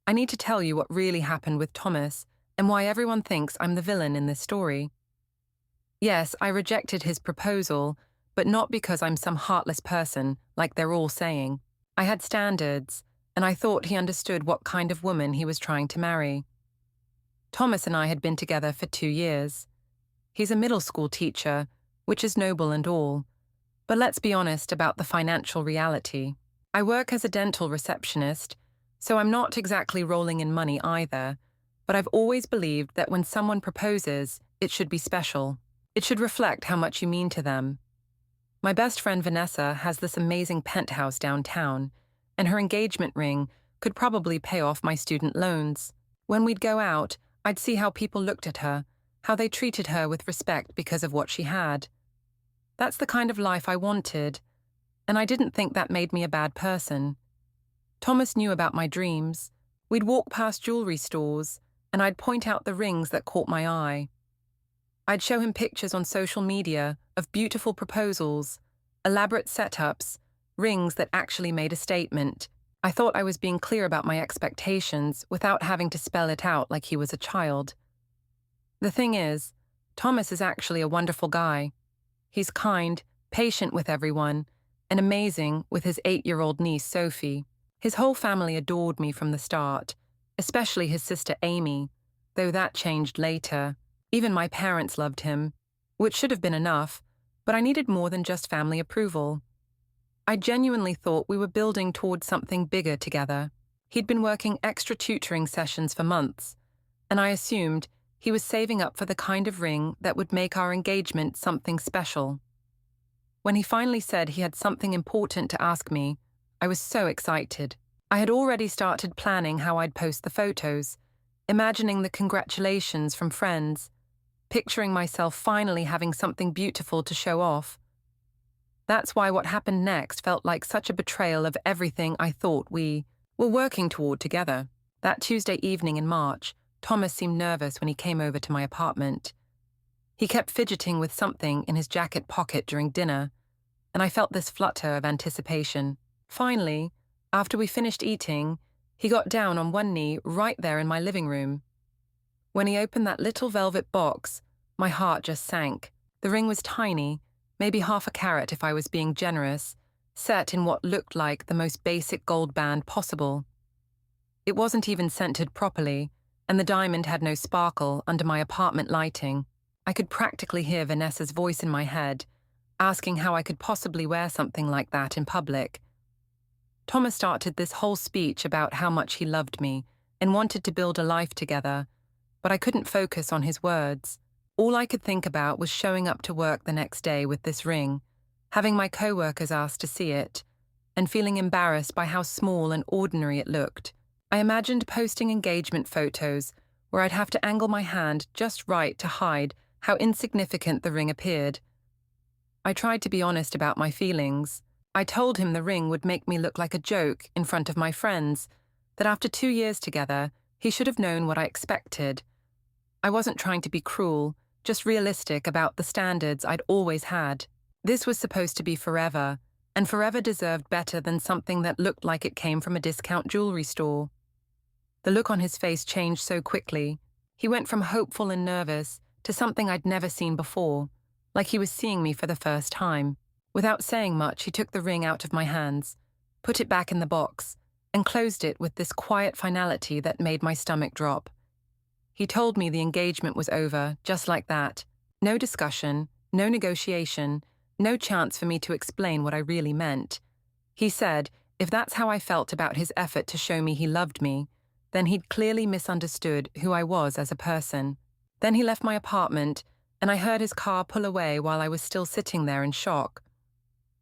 I need to tell you what really happened with Thomas and why everyone thinks I'm the villain in this story. Yes, I rejected his proposal, but not because I'm some heartless person, like they're all saying. I had standards, and I thought he understood what kind of woman he was trying to marry. Thomas and I had been together for 2 years. He's a middle school teacher, which is noble and all. But let's be honest about the financial reality. I work as a dental receptionist, so I'm not exactly rolling in money either, but I've always believed that when someone proposes, it should be special. It should reflect how much you mean to them. My best friend Vanessa has this amazing penthouse downtown, and her engagement ring could probably pay off my student loans. When we'd go out, I'd see how people looked at her, how they treated her with respect because of what she had. That's the kind of life I wanted, and I didn't think that made me a bad person. Thomas knew about my dreams. We'd walk past jewelry stores, and I'd point out the rings that caught my eye. I'd show him pictures on social media of beautiful proposals, elaborate setups, rings that actually made a statement. I thought I was being clear about my expectations without having to spell it out like he was a child. The thing is, Thomas is actually a wonderful guy. He's kind, patient with everyone, and amazing with his 8-year-old niece, Sophie. His whole family adored me from the start, especially his sister Amy, though that changed later. Even my parents loved him, which should have been enough, but I needed more than just family approval. I genuinely thought we were building towards something bigger together. He'd been working extra tutoring sessions for months, and I assumed he was saving up for the kind of ring that would make our engagement something special. When he finally said he had something important to ask me, I was so excited. I had already started planning how I'd post the photos, imagining the congratulations from friends, picturing myself finally having something beautiful to show off. That's why what happened next felt like such a betrayal of everything I thought we were working toward together. That Tuesday evening in March, Thomas seemed nervous when he came over to my apartment. He kept fidgeting with something in his jacket pocket during dinner, and I felt this flutter of anticipation. Finally, after we finished eating, he got down on one knee right there in my living room. When he opened that little velvet box, my heart just sank. The ring was tiny, maybe half a carat if I was being generous, set in what looked like the most basic gold band possible. It wasn't even scented properly, and the diamond had no sparkle under my apartment lighting. I could practically hear Vanessa's voice in my head, asking how I could possibly wear something like that in public. Thomas started this whole speech about how much he loved me and wanted to build a life together, but I couldn't focus on his words. All I could think about was showing up to work the next day with this ring, having my co-workers ask to see it, and feeling embarrassed by how small and ordinary it looked. I imagined posting engagement photos where I'd have to angle my hand just right to hide how insignificant the ring appeared. I tried to be honest about my feelings. I told him the ring would make me look like a joke in front of my friends, that after 2 years together, he should have known what I expected. I wasn't trying to be cruel, just realistic about the standards I'd always had. This was supposed to be forever, and forever deserved better than something that looked like it came from a discount jewelry store. The look on his face changed so quickly. He went from hopeful and nervous to something I'd never seen before, like he was seeing me for the first time. Without saying much, he took the ring out of my hands, put it back in the box, and closed it with this quiet finality that made my stomach drop. He told me the engagement was over, just like that. No discussion, no negotiation, no chance for me to explain what I really meant. He said, if that's how I felt about his effort to show me he loved me, then he'd clearly misunderstood who I was as a person. Then he left my apartment, and I heard his car pull away while I was still sitting there in shock.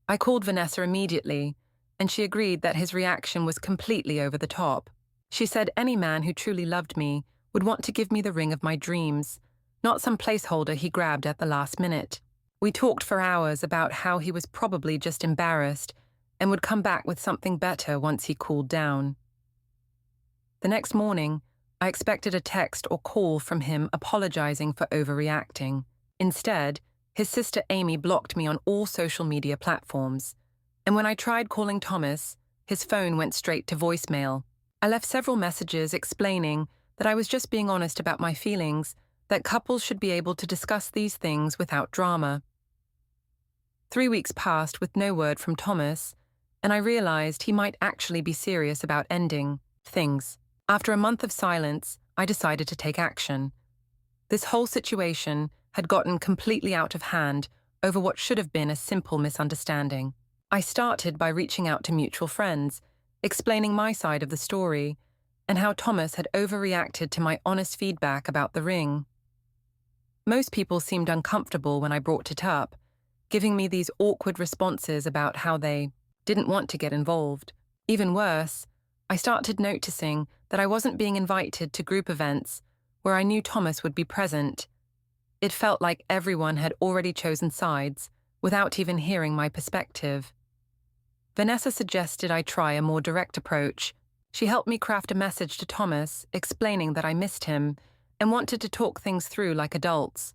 I called Vanessa immediately, and she agreed that his reaction was completely over the top. She said any man who truly loved me would want to give me the ring of my dreams, not some placeholder he grabbed at the last minute. We talked for hours about how he was probably just embarrassed and would come back with something better once he cooled down. The next morning, I expected a text or call from him apologizing for overreacting. Instead, his sister Amy blocked me on all social media platforms, and when I tried calling Thomas, his phone went straight to voicemail. I left several messages explaining that I was just being honest about my feelings, that couples should be able to discuss these things without drama. 3 weeks passed with no word from Thomas, and I realized he might actually be serious about ending things. After a month of silence, I decided to take action. This whole situation had gotten completely out of hand over what should have been a simple misunderstanding. I started by reaching out to mutual friends, explaining my side of the story, and how Thomas had overreacted to my honest feedback about the ring. Most people seemed uncomfortable when I brought it up, giving me these awkward responses about how they didn't want to get involved. Even worse, I started noticing that I wasn't being invited to group events where I knew Thomas would be present. It felt like everyone had already chosen sides without even hearing my perspective. Vanessa suggested I try a more direct approach. She helped me craft a message to Thomas explaining that I missed him and wanted to talk things through like adults.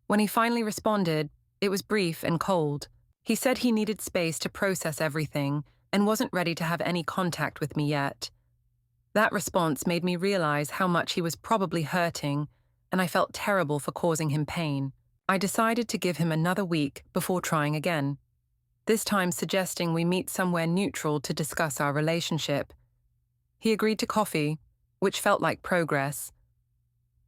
When he finally responded, it was brief and cold. He said he needed space to process everything and wasn't ready to have any contact with me yet. That response made me realize how much he was probably hurting, and I felt terrible for causing him pain. I decided to give him another week before trying again, this time suggesting we meet somewhere neutral to discuss our relationship. He agreed to coffee, which felt like progress.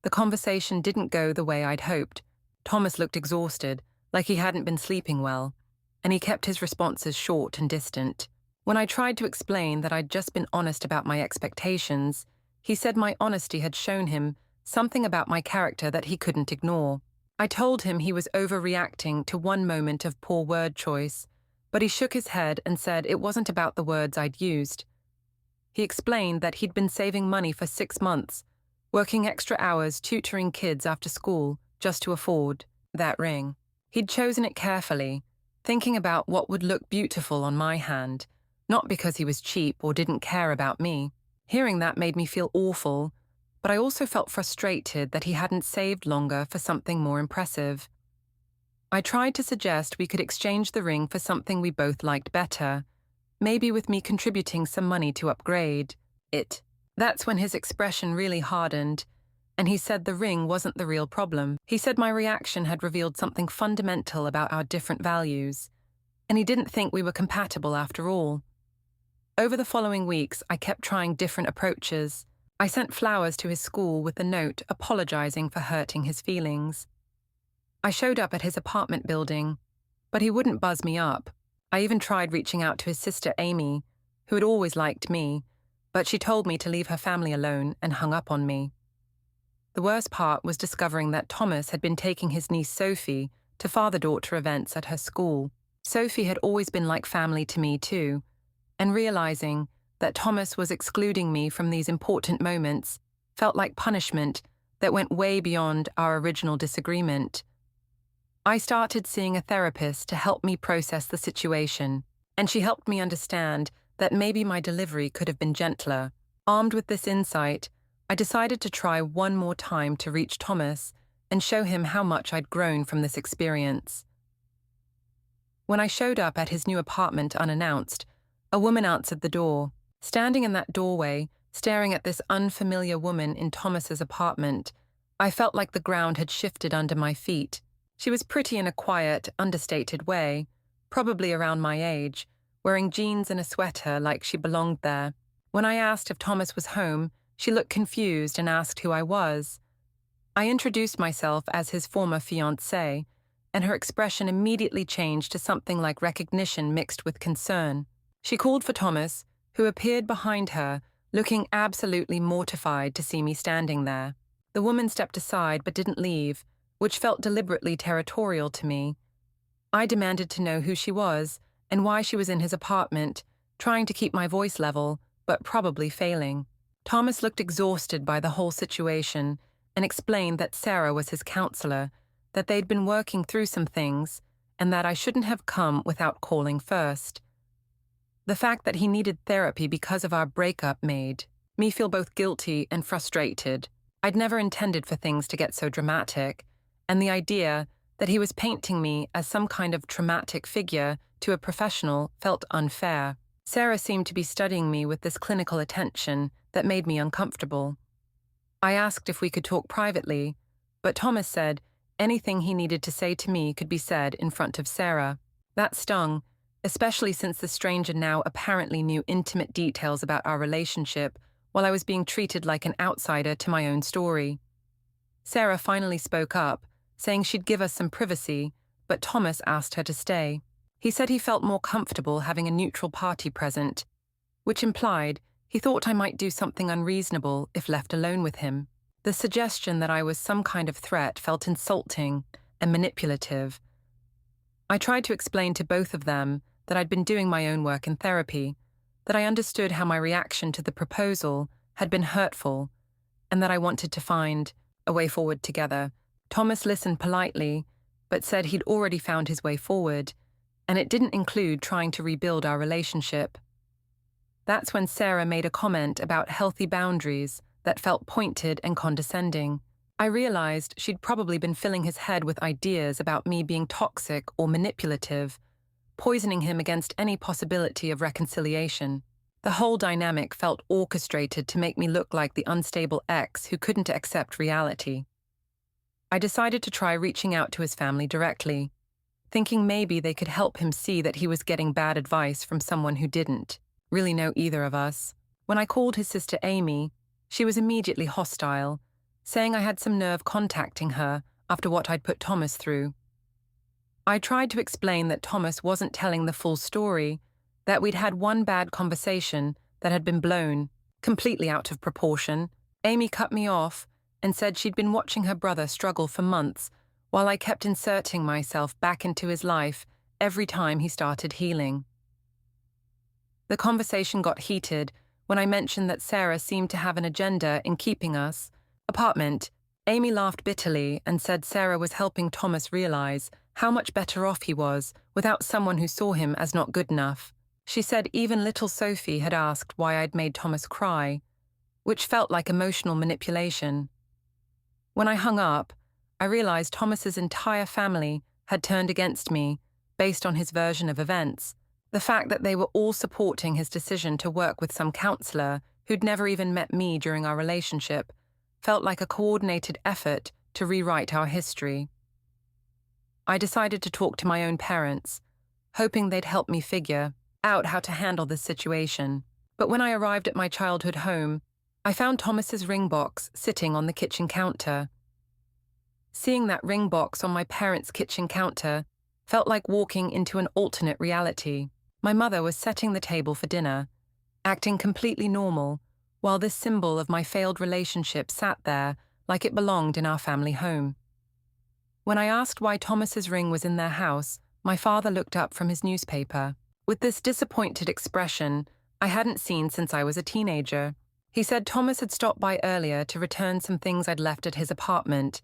The conversation didn't go the way I'd hoped. Thomas looked exhausted, like he hadn't been sleeping well, and he kept his responses short and distant. When I tried to explain that I'd just been honest about my expectations, he said my honesty had shown him something about my character that he couldn't ignore. I told him he was overreacting to one moment of poor word choice, but he shook his head and said it wasn't about the words I'd used. He explained that he'd been saving money for 6 months, working extra hours tutoring kids after school just to afford that ring. He'd chosen it carefully, thinking about what would look beautiful on my hand, not because he was cheap or didn't care about me. Hearing that made me feel awful, but I also felt frustrated that he hadn't saved longer for something more impressive. I tried to suggest we could exchange the ring for something we both liked better, maybe with me contributing some money to upgrade it. That's when his expression really hardened, and he said the ring wasn't the real problem. He said my reaction had revealed something fundamental about our different values, and he didn't think we were compatible after all. Over the following weeks, I kept trying different approaches. I sent flowers to his school with a note apologizing for hurting his feelings. I showed up at his apartment building, but he wouldn't buzz me up. I even tried reaching out to his sister Amy, who had always liked me, but she told me to leave her family alone and hung up on me. The worst part was discovering that Thomas had been taking his niece Sophie to father-daughter events at her school. Sophie had always been like family to me too, and realizing that Thomas was excluding me from these important moments felt like punishment that went way beyond our original disagreement. I started seeing a therapist to help me process the situation, and she helped me understand that maybe my delivery could have been gentler. Armed with this insight, I decided to try one more time to reach Thomas and show him how much I'd grown from this experience. When I showed up at his new apartment unannounced, a woman answered the door. Standing in that doorway, staring at this unfamiliar woman in Thomas's apartment, I felt like the ground had shifted under my feet. She was pretty in a quiet, understated way, probably around my age, wearing jeans and a sweater like she belonged there. When I asked if Thomas was home, she looked confused and asked who I was. I introduced myself as his former fiancé, and her expression immediately changed to something like recognition mixed with concern. She called for Thomas, who appeared behind her, looking absolutely mortified to see me standing there. The woman stepped aside but didn't leave, which felt deliberately territorial to me. I demanded to know who she was and why she was in his apartment, trying to keep my voice level, but probably failing. Thomas looked exhausted by the whole situation and explained that Sarah was his counselor, that they'd been working through some things, and that I shouldn't have come without calling first. The fact that he needed therapy because of our breakup made me feel both guilty and frustrated. I'd never intended for things to get so dramatic, and the idea that he was painting me as some kind of traumatic figure to a professional felt unfair. Sarah seemed to be studying me with this clinical attention that made me uncomfortable. I asked if we could talk privately, but Thomas said anything he needed to say to me could be said in front of Sarah. That stung, especially since the stranger now apparently knew intimate details about our relationship while I was being treated like an outsider to my own story. Sarah finally spoke up, saying she'd give us some privacy, but Thomas asked her to stay. He said he felt more comfortable having a neutral party present, which implied he thought I might do something unreasonable if left alone with him. The suggestion that I was some kind of threat felt insulting and manipulative. I tried to explain to both of them that I'd been doing my own work in therapy, that I understood how my reaction to the proposal had been hurtful, and that I wanted to find a way forward together. Thomas listened politely, but said he'd already found his way forward, and it didn't include trying to rebuild our relationship. That's when Sarah made a comment about healthy boundaries that felt pointed and condescending. I realized she'd probably been filling his head with ideas about me being toxic or manipulative, poisoning him against any possibility of reconciliation. The whole dynamic felt orchestrated to make me look like the unstable ex who couldn't accept reality. I decided to try reaching out to his family directly, thinking maybe they could help him see that he was getting bad advice from someone who didn't really know either of us. When I called his sister Amy, she was immediately hostile, saying I had some nerve contacting her after what I'd put Thomas through. I tried to explain that Thomas wasn't telling the full story, that we'd had one bad conversation that had been blown completely out of proportion. Amy cut me off and said she'd been watching her brother struggle for months while I kept inserting myself back into his life every time he started healing. The conversation got heated when I mentioned that Sarah seemed to have an agenda in keeping us apart. Amy laughed bitterly and said Sarah was helping Thomas realize how much better off he was without someone who saw him as not good enough. She said even little Sophie had asked why I'd made Thomas cry, which felt like emotional manipulation. When I hung up, I realized Thomas's entire family had turned against me based on his version of events. The fact that they were all supporting his decision to work with some counselor who'd never even met me during our relationship felt like a coordinated effort to rewrite our history. I decided to talk to my own parents, hoping they'd help me figure out how to handle this situation. But when I arrived at my childhood home, I found Thomas's ring box sitting on the kitchen counter. Seeing that ring box on my parents' kitchen counter felt like walking into an alternate reality. My mother was setting the table for dinner, acting completely normal, while this symbol of my failed relationship sat there like it belonged in our family home. When I asked why Thomas's ring was in their house, my father looked up from his newspaper with this disappointed expression I hadn't seen since I was a teenager. He said Thomas had stopped by earlier to return some things I'd left at his apartment,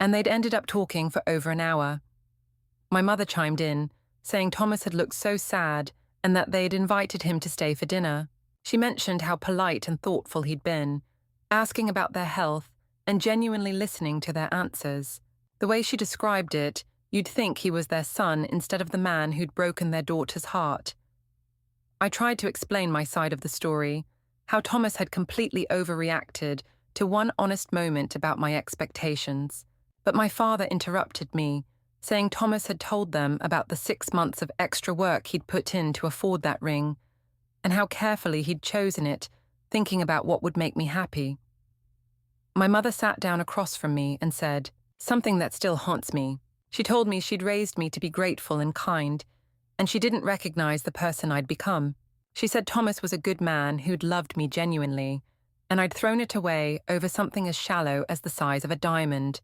and they'd ended up talking for over an hour. My mother chimed in, saying Thomas had looked so sad and that they'd invited him to stay for dinner. She mentioned how polite and thoughtful he'd been, asking about their health and genuinely listening to their answers. The way she described it, you'd think he was their son instead of the man who'd broken their daughter's heart. I tried to explain my side of the story, how Thomas had completely overreacted to one honest moment about my expectations. But my father interrupted me, saying Thomas had told them about the 6 months of extra work he'd put in to afford that ring, and how carefully he'd chosen it, thinking about what would make me happy. My mother sat down across from me and said something that still haunts me. She told me she'd raised me to be grateful and kind, and she didn't recognize the person I'd become. She said Thomas was a good man who'd loved me genuinely, and I'd thrown it away over something as shallow as the size of a diamond.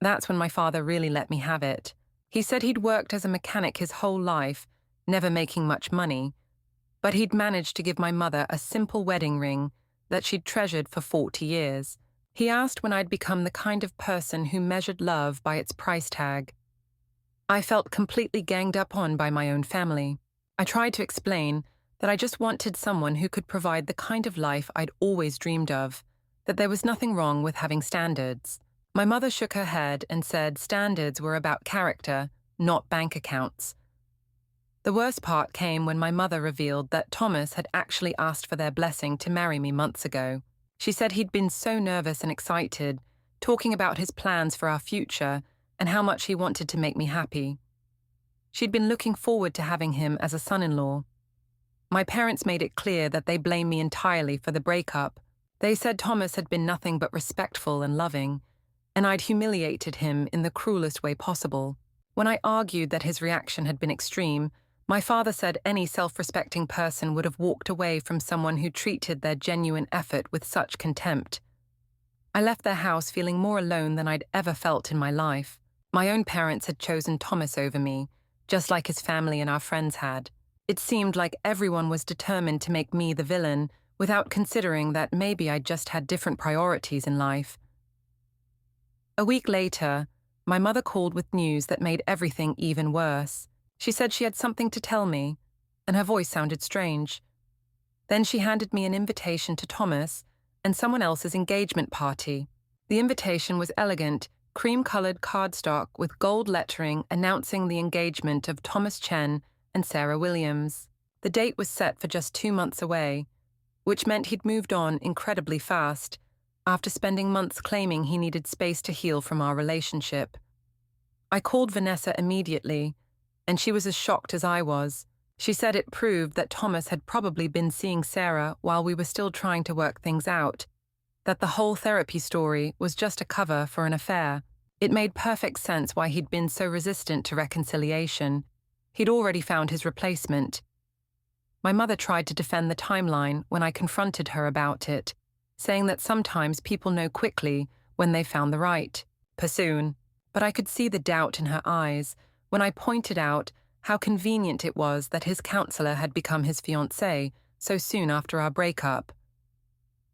That's when my father really let me have it. He said he'd worked as a mechanic his whole life, never making much money, but he'd managed to give my mother a simple wedding ring that she'd treasured for 40 years. He asked when I'd become the kind of person who measured love by its price tag. I felt completely ganged up on by my own family. I tried to explain that I just wanted someone who could provide the kind of life I'd always dreamed of, that there was nothing wrong with having standards. My mother shook her head and said standards were about character, not bank accounts. The worst part came when my mother revealed that Thomas had actually asked for their blessing to marry me months ago. She said he'd been so nervous and excited, talking about his plans for our future and how much he wanted to make me happy. She'd been looking forward to having him as a son-in-law. My parents made it clear that they blamed me entirely for the breakup. They said Thomas had been nothing but respectful and loving, and I'd humiliated him in the cruelest way possible. When I argued that his reaction had been extreme, my father said any self-respecting person would have walked away from someone who treated their genuine effort with such contempt. I left their house feeling more alone than I'd ever felt in my life. My own parents had chosen Thomas over me, just like his family and our friends had. It seemed like everyone was determined to make me the villain, without considering that maybe I just had different priorities in life. A week later, my mother called with news that made everything even worse. She said she had something to tell me, and her voice sounded strange. Then she handed me an invitation to Thomas and someone else's engagement party. The invitation was elegant, cream-colored cardstock with gold lettering announcing the engagement of Thomas Chen and Sarah Williams. The date was set for just 2 months away, which meant he'd moved on incredibly fast, after spending months claiming he needed space to heal from our relationship. I called Vanessa immediately, and she was as shocked as I was. She said it proved that Thomas had probably been seeing Sarah while we were still trying to work things out, that the whole therapy story was just a cover for an affair. It made perfect sense why he'd been so resistant to reconciliation. He'd already found his replacement. My mother tried to defend the timeline when I confronted her about it, saying that sometimes people know quickly when they've found the right person. But I could see the doubt in her eyes when I pointed out how convenient it was that his counselor had become his fiancé so soon after our breakup.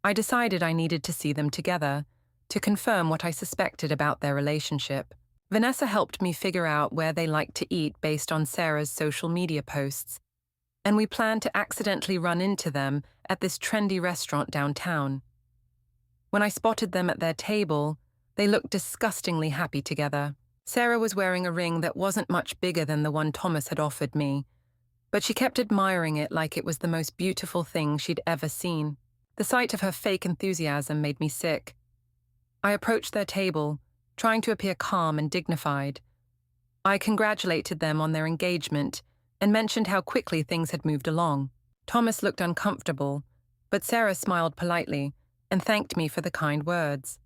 I decided I needed to see them together, to confirm what I suspected about their relationship. Vanessa helped me figure out where they liked to eat based on Sarah's social media posts, and we planned to accidentally run into them at this trendy restaurant downtown. When I spotted them at their table, they looked disgustingly happy together. Sarah was wearing a ring that wasn't much bigger than the one Thomas had offered me, but she kept admiring it like it was the most beautiful thing she'd ever seen. The sight of her fake enthusiasm made me sick. I approached their table, trying to appear calm and dignified. I congratulated them on their engagement and mentioned how quickly things had moved along. Thomas looked uncomfortable, but Sarah smiled politely and thanked me for the kind words.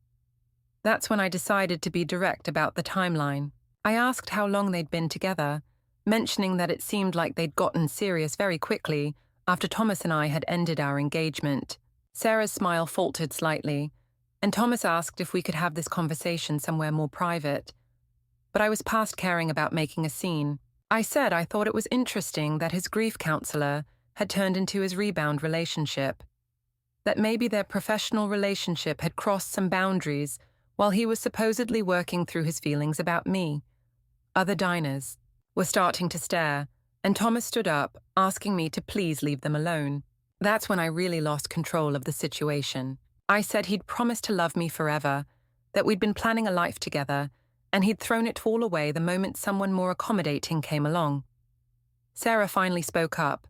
That's when I decided to be direct about the timeline. I asked how long they'd been together, mentioning that it seemed like they'd gotten serious very quickly after Thomas and I had ended our engagement. Sarah's smile faltered slightly, and Thomas asked if we could have this conversation somewhere more private. But I was past caring about making a scene. I said I thought it was interesting that his grief counselor had turned into his rebound relationship, that maybe their professional relationship had crossed some boundaries while he was supposedly working through his feelings about me. Other diners were starting to stare, and Thomas stood up, asking me to please leave them alone. That's when I really lost control of the situation. I said he'd promised to love me forever, that we'd been planning a life together, and he'd thrown it all away the moment someone more accommodating came along. Sarah finally spoke up,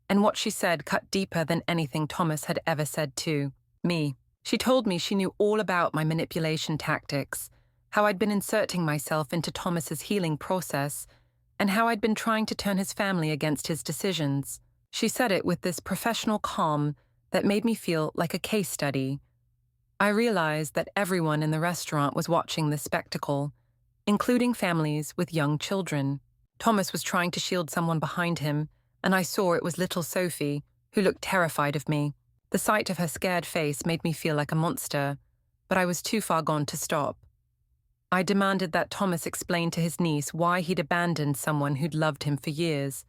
and what she said cut deeper than anything Thomas had ever said to me. She told me she knew all about my manipulation tactics, how I'd been inserting myself into Thomas's healing process, and how I'd been trying to turn his family against his decisions. She said it with this professional calm that made me feel like a case study. I realized that everyone in the restaurant was watching this spectacle, including families with young children. Thomas was trying to shield someone behind him, and I saw it was little Sophie, who looked terrified of me. The sight of her scared face made me feel like a monster, but I was too far gone to stop. I demanded that Thomas explain to his niece why he'd abandoned someone who'd loved him for years,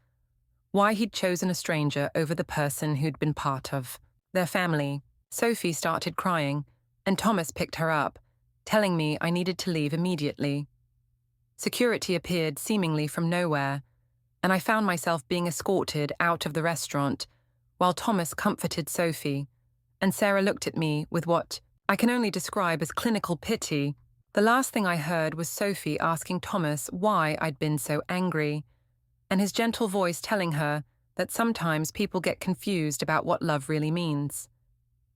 why he'd chosen a stranger over the person who'd been part of their family. Sophie started crying, and Thomas picked her up, telling me I needed to leave immediately. Security appeared seemingly from nowhere, and I found myself being escorted out of the restaurant, while Thomas comforted Sophie, and Sarah looked at me with what I can only describe as clinical pity. The last thing I heard was Sophie asking Thomas why I'd been so angry. and his gentle voice telling her that sometimes people get confused about what love really means.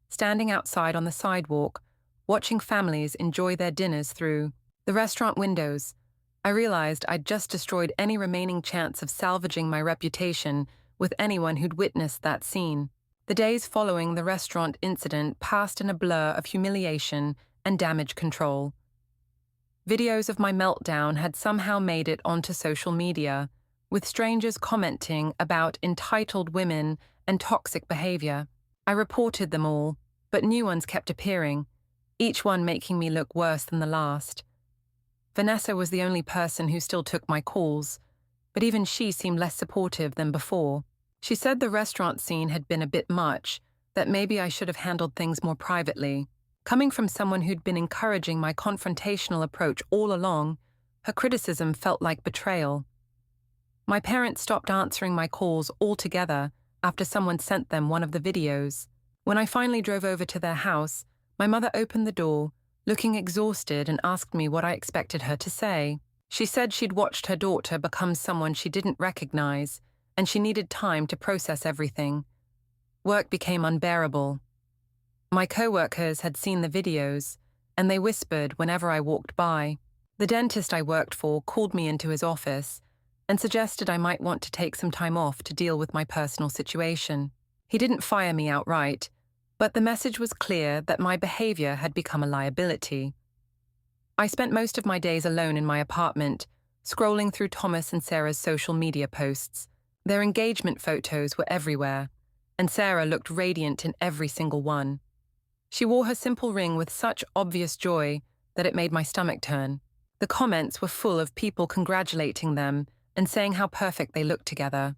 Standing outside on the sidewalk, watching families enjoy their dinners through the restaurant windows, I realized I'd just destroyed any remaining chance of salvaging my reputation with anyone who'd witnessed that scene. The days following the restaurant incident passed in a blur of humiliation and damage control. Videos of my meltdown had somehow made it onto social media, with strangers commenting about entitled women and toxic behavior. I reported them all, but new ones kept appearing, each one making me look worse than the last. Vanessa was the only person who still took my calls, but even she seemed less supportive than before. She said the restaurant scene had been a bit much, that maybe I should have handled things more privately. Coming from someone who'd been encouraging my confrontational approach all along, her criticism felt like betrayal. My parents stopped answering my calls altogether after someone sent them one of the videos. When I finally drove over to their house, my mother opened the door, looking exhausted, and asked me what I expected her to say. She said she'd watched her daughter become someone she didn't recognize, and she needed time to process everything. Work became unbearable. My co-workers had seen the videos, and they whispered whenever I walked by. The dentist I worked for called me into his office and suggested I might want to take some time off to deal with my personal situation. He didn't fire me outright, but the message was clear that my behavior had become a liability. I spent most of my days alone in my apartment, scrolling through Thomas and Sarah's social media posts. Their engagement photos were everywhere, and Sarah looked radiant in every single one. She wore her simple ring with such obvious joy that it made my stomach turn. The comments were full of people congratulating them and saying how perfect they looked together.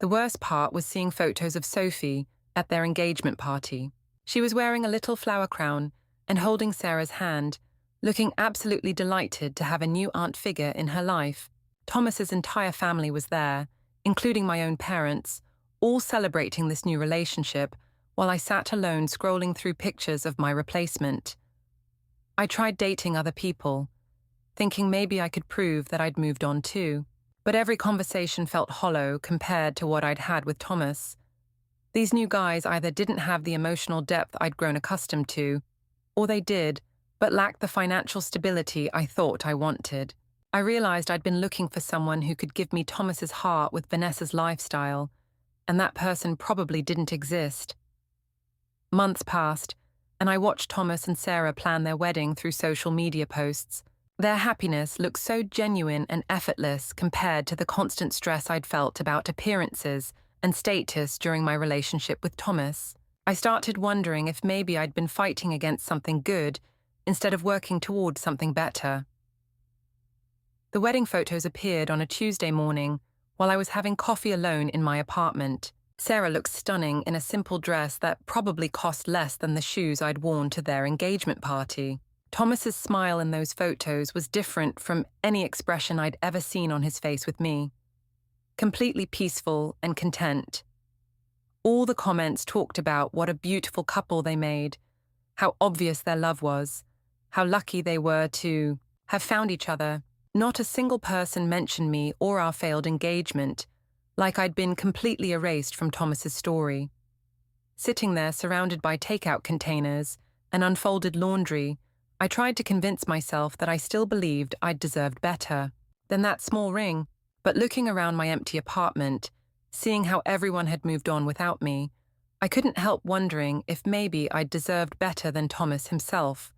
The worst part was seeing photos of Sophie at their engagement party. She was wearing a little flower crown and holding Sarah's hand, looking absolutely delighted to have a new aunt figure in her life. Thomas's entire family was there, including my own parents, all celebrating this new relationship, while I sat alone scrolling through pictures of my replacement. I tried dating other people, thinking maybe I could prove that I'd moved on too, but every conversation felt hollow compared to what I'd had with Thomas. These new guys either didn't have the emotional depth I'd grown accustomed to, or they did, but lacked the financial stability I thought I wanted. I realized I'd been looking for someone who could give me Thomas's heart with Vanessa's lifestyle, and that person probably didn't exist. Months passed, and I watched Thomas and Sarah plan their wedding through social media posts. Their happiness looked so genuine and effortless compared to the constant stress I'd felt about appearances and status during my relationship with Thomas. I started wondering if maybe I'd been fighting against something good instead of working toward something better. The wedding photos appeared on a Tuesday morning while I was having coffee alone in my apartment. Sarah looked stunning in a simple dress that probably cost less than the shoes I'd worn to their engagement party. Thomas's smile in those photos was different from any expression I'd ever seen on his face with me. Completely peaceful and content. All the comments talked about what a beautiful couple they made, how obvious their love was, how lucky they were to have found each other. Not a single person mentioned me or our failed engagement, like I'd been completely erased from Thomas's story. Sitting there surrounded by takeout containers and unfolded laundry, I tried to convince myself that I still believed I'd deserved better than that small ring. But looking around my empty apartment, seeing how everyone had moved on without me, I couldn't help wondering if maybe I'd deserved better than Thomas himself,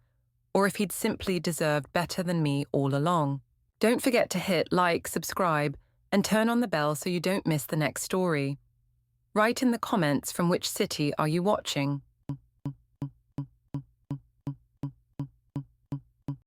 or if he'd simply deserved better than me all along. Don't forget to hit like, subscribe, and turn on the bell so you don't miss the next story. Write in the comments from which city are you watching.